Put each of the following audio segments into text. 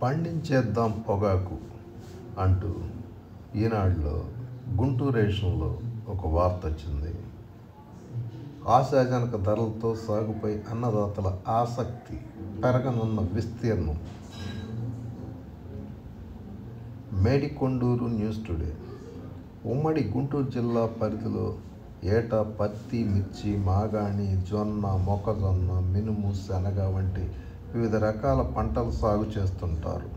పండించేద్దాం పొగాకు అంటూ ఈనాడులో గుంటూరు ఎడిషన్లో ఒక వార్త వచ్చింది. ఆశాజనక ధరలతో సాగుపై అన్నదాతల ఆసక్తి, పెరగనున్న విస్తీర్ణం. Medikonduru news today. ఉమ్మడి గుంటూరు జిల్లా పరిధిలో ఏటా పత్తి, మిర్చి, మాగాణి, జొన్న, మొక్కజొన్న, మినుము, శనగ వంటి వివిధ రకాల పంటలు సాగు చేస్తుంటారు.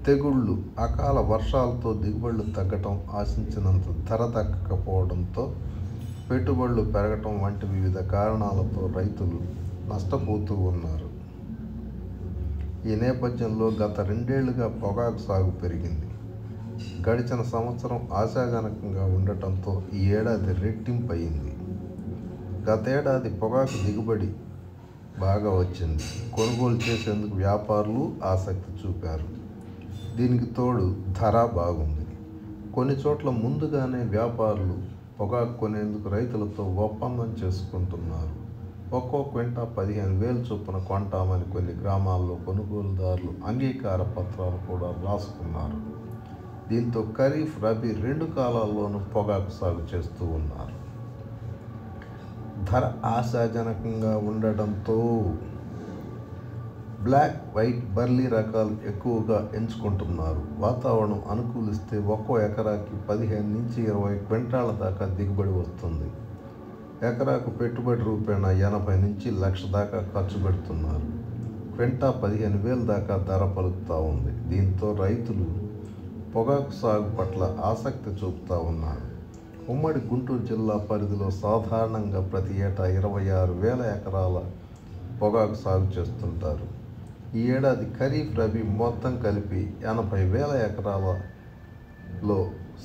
తెగుళ్ళు, అకాల వర్షాలతో దిగుబడులు తగ్గటం, ఆశించినంత ధర దక్కకపోవడంతో పెట్టుబడులు పెరగటం వంటి వివిధ కారణాలతో రైతులు నష్టపోతూ ఉన్నారు. ఈ నేపథ్యంలో గత 2 ఏళ్లుగా పొగాకు సాగు పెరిగింది. గడిచిన సంవత్సరం ఆశాజనకంగా ఉండటంతో ఈ ఏడాది రెట్టింపు అయింది. గతేడాది పొగాకు దిగుబడి బాగా వచ్చింది. కొనుగోలు చేసేందుకు వ్యాపారులు ఆసక్తి చూపారు. దీనికి తోడు ధర బాగుంది. కొన్ని చోట్ల ముందుగానే వ్యాపారులు పొగాకు కొనేందుకు రైతులతో ఒప్పందం చేసుకుంటున్నారు. ఒక్కో క్వింటా 15,000 చొప్పున కొంటామని కొన్ని గ్రామాల్లో కొనుగోలుదారులు అంగీకార పత్రాలు కూడా రాసుకున్నారు. దీంతో ఖరీఫ్, రబీ 2 కాలాల్లోనూ పొగాకు సాగు చేస్తూ ఉన్నారు. ధర ఆశాజనకంగా ఉండడంతో బ్లాక్, వైట్, బర్లీ రకాలు ఎక్కువగా ఎంచుకుంటున్నారు. వాతావరణం అనుకూలిస్తే ఒక్కో ఎకరాకి 15 నుంచి 20 క్వింటాల దాకా దిగుబడి వస్తుంది. ఎకరాకు పెట్టుబడి రూపేణా 80 నుంచి 1,00,000 దాకా ఖర్చు పెడుతున్నారు. క్వింటా 15,000 దాకా ధర పలుకుతూ ఉంది. దీంతో రైతులు పొగాకు సాగు పట్ల ఆసక్తి చూపుతూ ఉన్నారు. ఉమ్మడి గుంటూరు జిల్లా పరిధిలో సాధారణంగా ప్రతి ఏటా 26,000 ఎకరాల పొగాకు సాగు చేస్తుంటారు. ఈ ఏడాది ఖరీఫ్, రబీ మొత్తం కలిపి 80,000 ఎకరాలలో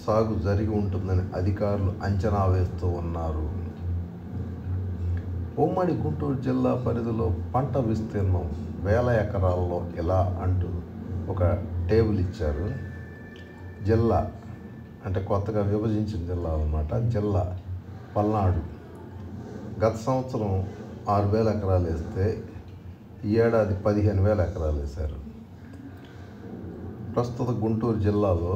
సాగు జరిగి ఉంటుందని అధికారులు అంచనా వేస్తూ ఉన్నారు. ఉమ్మడి గుంటూరు జిల్లా పరిధిలో పంట విస్తీర్ణం 1000 ఎకరాల్లో ఇలా అంటూ ఒక టేబుల్ ఇచ్చారు. జిల్లా అంటే కొత్తగా విభజించిన జిల్లా అన్నమాట. జిల్లా పల్నాడు గత సంవత్సరం 6,000 ఎకరాలు వేస్తే ఈ ఏడాది 15,000 ఎకరాలు వేశారు. ప్రస్తుత గుంటూరు జిల్లాలో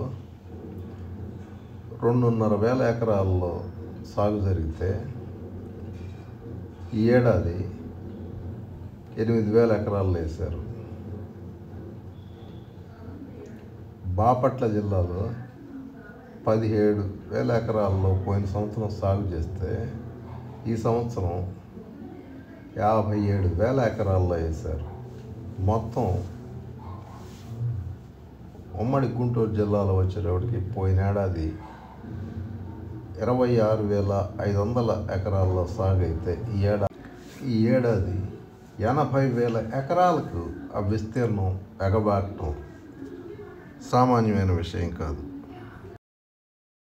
2,500 ఎకరాల్లో సాగు జరిగితే ఈ ఏడాది 8,000 ఎకరాల్లో వేశారు. బాపట్ల జిల్లాలో 17,000 ఎకరాల్లో పోయిన సంవత్సరం సాగు చేస్తే ఈ సంవత్సరం 57,000 ఎకరాల్లో వేశారు. మొత్తం ఉమ్మడి గుంటూరు జిల్లాలో వచ్చేటప్పటికి పోయిన ఏడాది 26,500 ఎకరాల్లో సాగు అయితే ఈ ఏడాది 80,000 ఎకరాలకు ఆ విస్తీర్ణం ఎగబాకటం సామాన్యమైన విషయం కాదు.